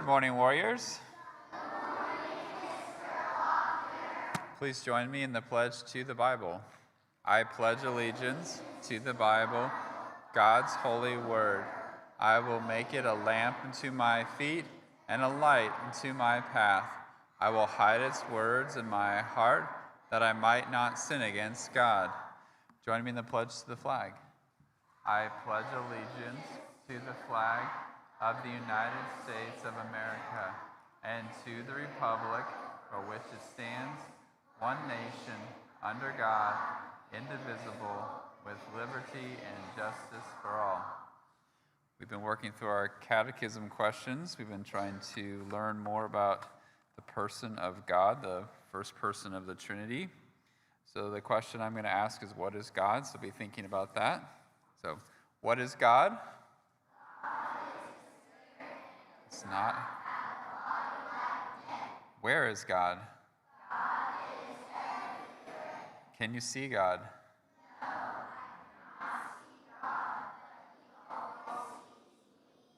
Good morning, warriors. Please join me in the pledge to the Bible. I pledge allegiance to the Bible, God's holy word. I will make it a lamp unto my feet and a light unto my path. I will hide its words in my heart that I might not sin against God. Join me in the pledge to the flag. I pledge allegiance to the flag of the United States of America and to the republic for which it stands, one nation, under God, indivisible, with liberty and justice for all. We've been working through our catechism questions. We've been trying to learn more about the person of God, the first person of the Trinity. So the question I'm going to ask is, what is God? So be thinking about that. So, what is God? It's not. Where is God? Can you see God?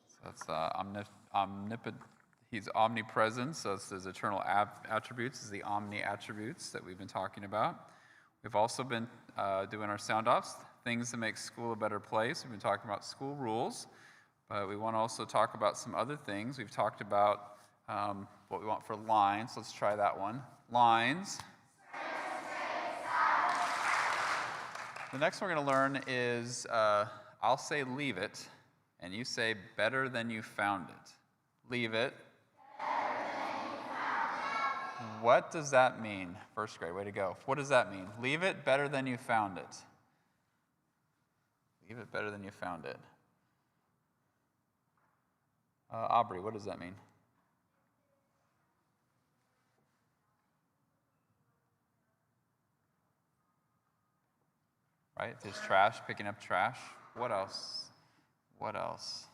So that's omnipotent. He's omnipresent, so it's his eternal attributes, is the omni attributes that we've been talking about. We've also been doing our sound offs, things that make school a better place. We've been talking about school rules, but we want to also talk about some other things. We've talked about what we want for lines. Let's try that one. Lines. The next one we're going to learn is, I'll say leave it, and you say better than you found it. Leave it. What does that mean? First grade, way to go. What does that mean? Leave it better than you found it. Leave it better than you found it. Aubrey, what does that mean? Right? There's trash, picking up trash. What else? What else?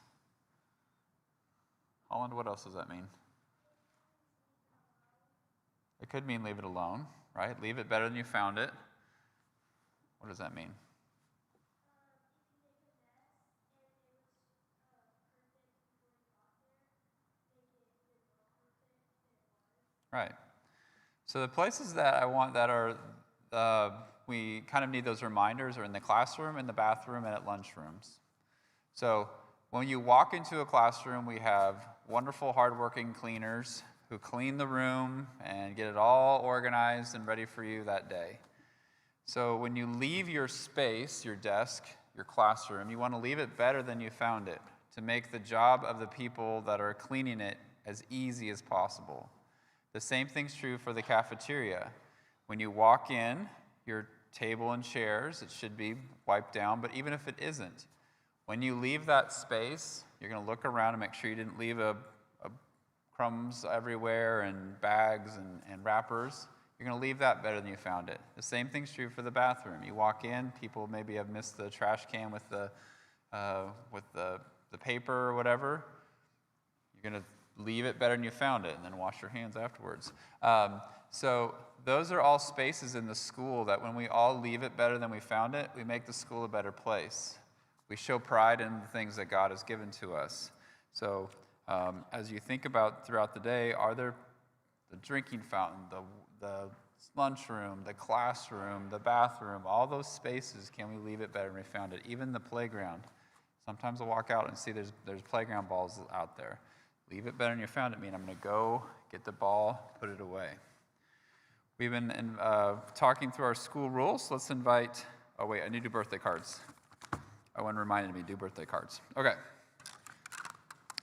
Holland, what else does that mean? It could mean leave it alone, right? Leave it better than you found it. What does that mean? Right. So the places that I want that are, we kind of need those reminders are in the classroom, in the bathroom, and at lunchrooms. So when you walk into a classroom, we have wonderful, hardworking cleaners who clean the room and get it all organized and ready for you that day. So when you leave your space, your desk, your classroom, you want to leave it better than you found it to make the job of the people that are cleaning it as easy as possible. The same thing's true for the cafeteria. When you walk in, your table and chairs, it should be wiped down, but even if it isn't, when you leave that space, you're going to look around and make sure you didn't leave crumbs everywhere and bags and wrappers. You're going to leave that better than you found it. The same thing's true for the bathroom. You walk in, people maybe have missed the trash can with the paper or whatever. You're going to leave it better than you found it, and then wash your hands afterwards. So those are all spaces in the school that when we all leave it better than we found it, we make the school a better place. We show pride in the things that God has given to us. So as you think about throughout the day, are there the drinking fountain, the lunchroom, the classroom, the bathroom, all those spaces, can we leave it better than we found it? Even the playground. Sometimes I'll walk out and see there's playground balls out there. Leave it better than you found it. I mean, I'm going to go get the ball, put it away. We've been talking through our school rules. Let's invite, oh wait, I need to do birthday cards. Owen reminded me, do birthday cards. Okay.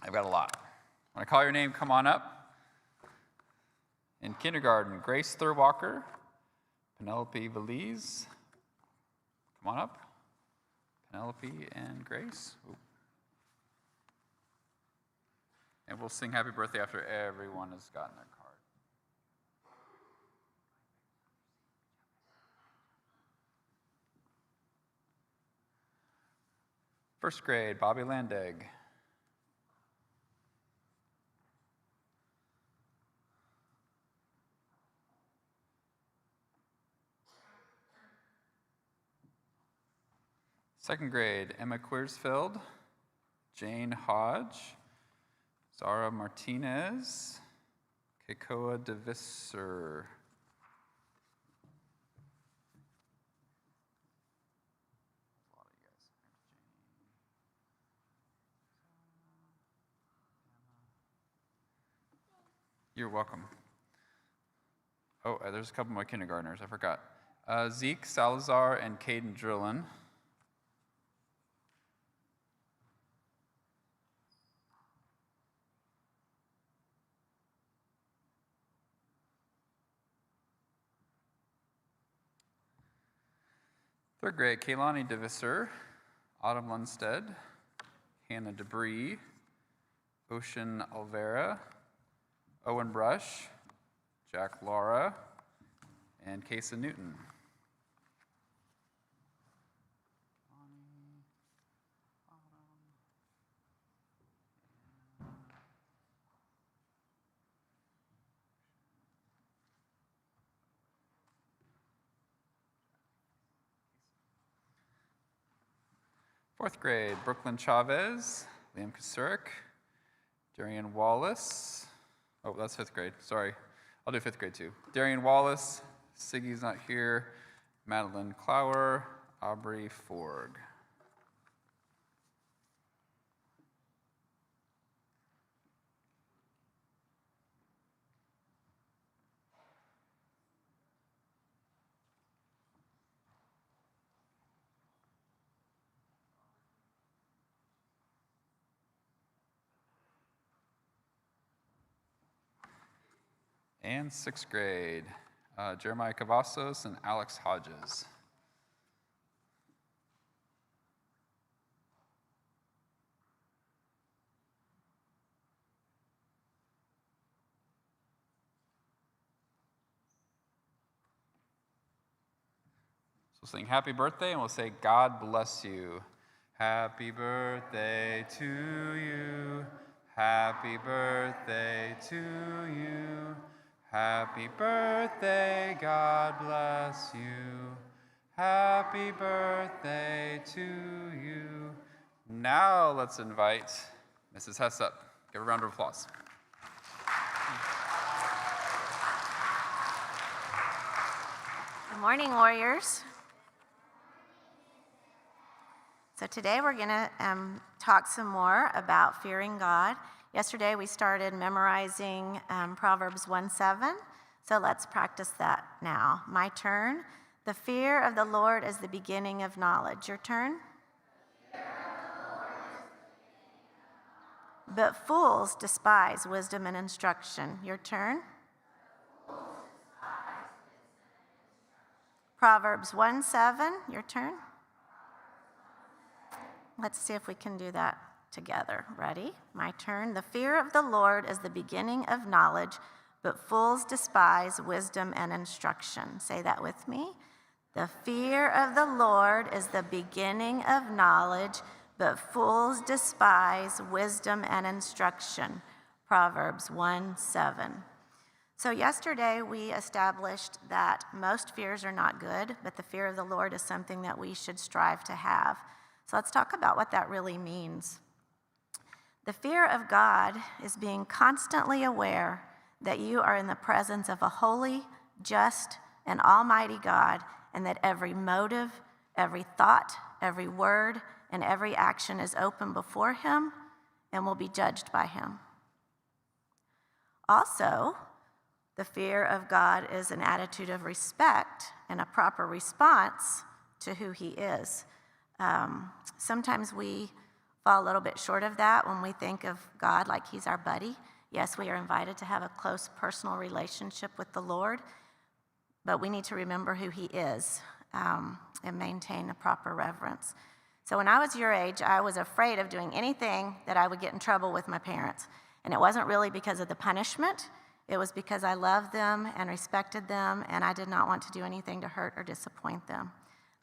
I've got a lot. When I call your name, come on up. In kindergarten, Grace Thurwalker, Penelope Valise. Come on up. Penelope and Grace. Ooh. And we'll sing happy birthday after everyone has gotten their card. First grade, Bobby Landig. Second grade, Emma Queersfield, Jane Hodge, Zara Martinez, Keikoa DeVisser. You're welcome. Oh, there's a couple more kindergartners. I forgot. Zeke Salazar and Caden Drillin. Third grade, Kaylani DeVisser, Autumn Lundstead, Hannah Debris, Ocean Alvera, Owen Brush, Jack Laura, and Kesa Newton. Fourth grade, Brooklyn Chavez, Liam Kasurik, Darian Wallace. Oh, that's fifth grade, sorry. I'll do fifth grade too. Darian Wallace, Siggy's not here, Madeline Clower, Aubrey Forg. And sixth grade, Jeremiah Cavazos and Alex Hodges. So we'll sing happy birthday and we'll say God bless you. Happy birthday to you. Happy birthday to you. Happy birthday, God bless you. Happy birthday to you. Now let's invite Mrs. Hess up. Give her a round of applause. Good morning, Warriors. So today we're going to talk some more about fearing God. Yesterday we started memorizing Proverbs 1:7, so let's practice that now. My turn. The fear of the Lord is the beginning of knowledge. Your turn. But fools despise wisdom and instruction. Your turn. Proverbs 1:7. Your turn. Let's see if we can do that together. Ready? My turn. The fear of the Lord is the beginning of knowledge, but fools despise wisdom and instruction. Say that with me. The fear of the Lord is the beginning of knowledge, but fools despise wisdom and instruction. Proverbs 1:7. So yesterday we established that most fears are not good, but the fear of the Lord is something that we should strive to have. So let's talk about what that really means. The fear of God is being constantly aware that you are in the presence of a holy, just, and almighty God, and that every motive, every thought, every word, and every action is open before Him and will be judged by Him. Also, the fear of God is an attitude of respect and a proper response to who He is. Sometimes we fall a little bit short of that when we think of God like He's our buddy. Yes, we are invited to have a close personal relationship with the Lord, but we need to remember who He is and maintain a proper reverence. So when I was your age, I was afraid of doing anything that I would get in trouble with my parents. And it wasn't really because of the punishment. It was because I loved them and respected them, and I did not want to do anything to hurt or disappoint them.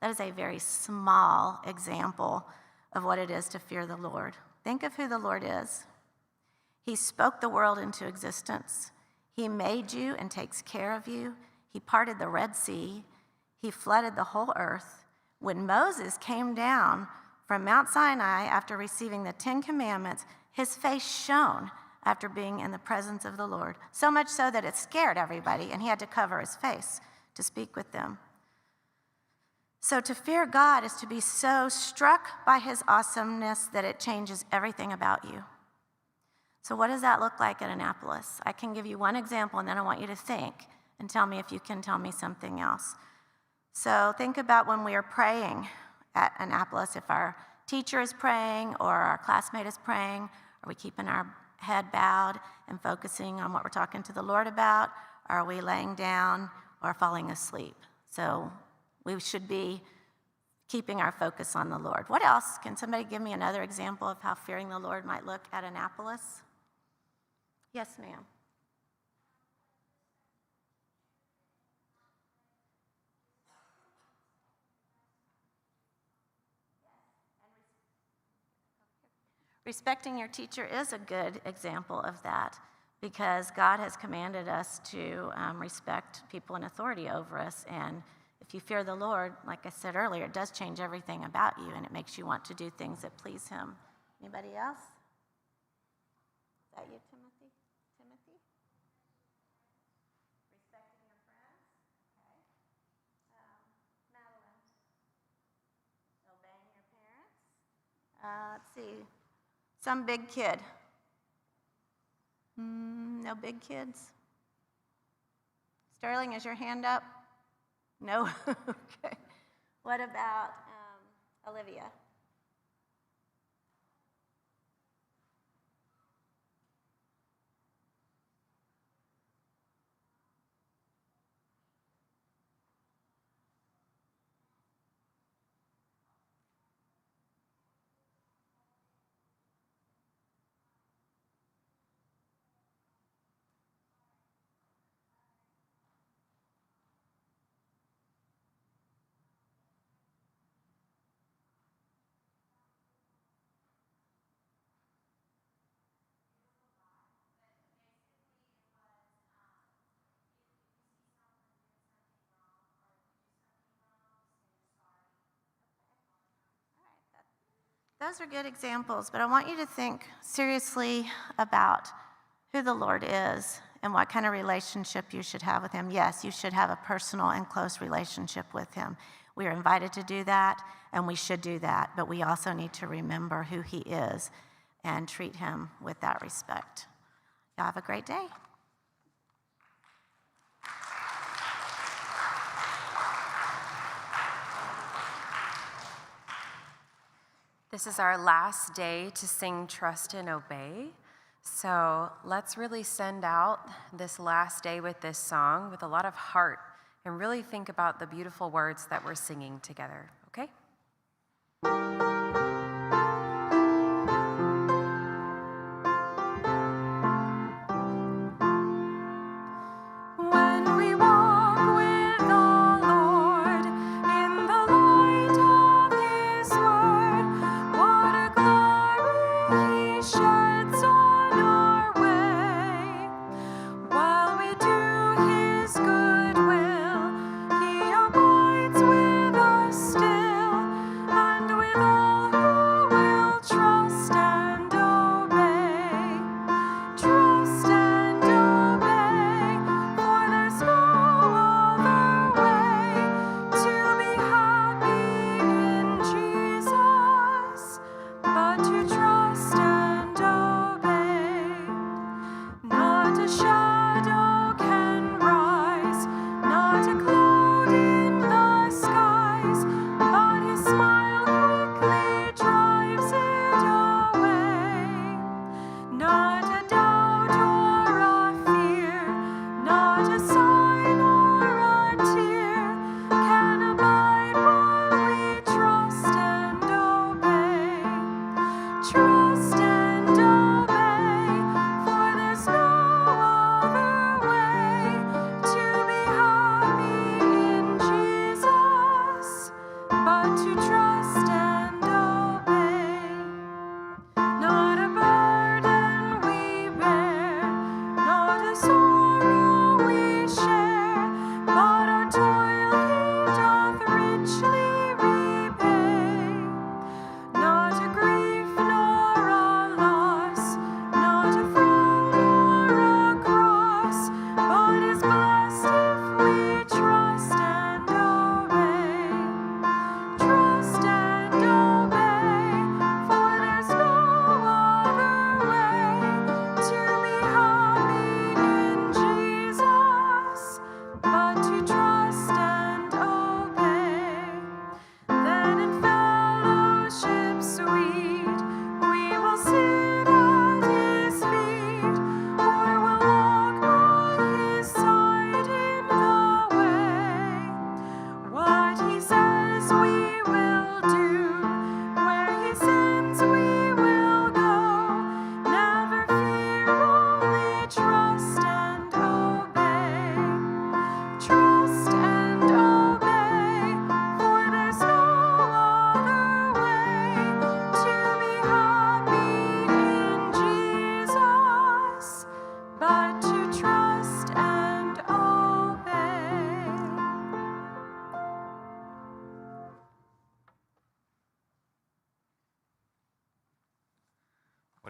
That is a very small example of what it is to fear the Lord. Think of who the Lord is. He spoke the world into existence. He made you and takes care of you. He parted the Red Sea. He flooded the whole earth. When Moses came down from Mount Sinai after receiving the 10 Commandments, his face shone. after being in the presence of the Lord, so much so that it scared everybody, and he had to cover his face to speak with them. So to fear God is to be so struck by his awesomeness that it changes everything about you. So what does that look like at Annapolis? I can give you one example, and then I want you to think and tell me if you can tell me something else. So think about when we are praying at Annapolis. If our teacher is praying or our classmate is praying, are we keeping our head bowed and focusing on what we're talking to the Lord about? Are we laying down or falling asleep? So we should be keeping our focus on the Lord. What else? Can somebody give me another example of how fearing the Lord might look at Annapolis? Yes, ma'am. Respecting your teacher is a good example of that, because God has commanded us to respect people in authority over us. And if you fear the Lord, like I said earlier, it does change everything about you, and it makes you want to do things that please him. Anybody else? Is that you, Timothy? Respecting your friends? Okay. Madeline? Obeying your parents? Let's see. Some big kid. No big kids? Sterling, is your hand up? No? Okay. What about Olivia? Those are good examples, but I want you to think seriously about who the Lord is and what kind of relationship you should have with him. Yes, you should have a personal and close relationship with him. We are invited to do that, and we should do that, but we also need to remember who he is and treat him with that respect. Y'all have a great day. This is our last day to sing Trust and Obey. So let's really send out this last day with this song with a lot of heart and really think about the beautiful words that we're singing together, okay? When we walk with the Lord in the light of his word, what a glory he sheds on our way. While we do his good will, he abides with us still.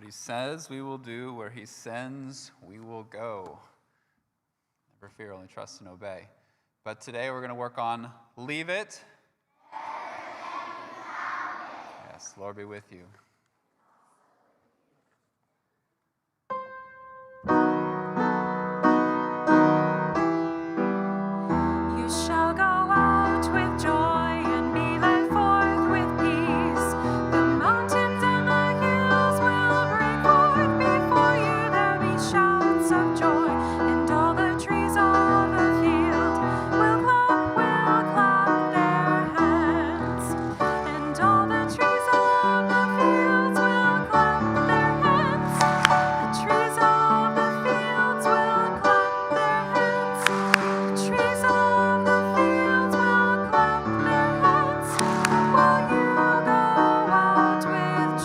What he says, we will do. Where he sends, we will go. Never fear, only trust and obey. But today we're going to work on leave it. Yes, Lord be with you.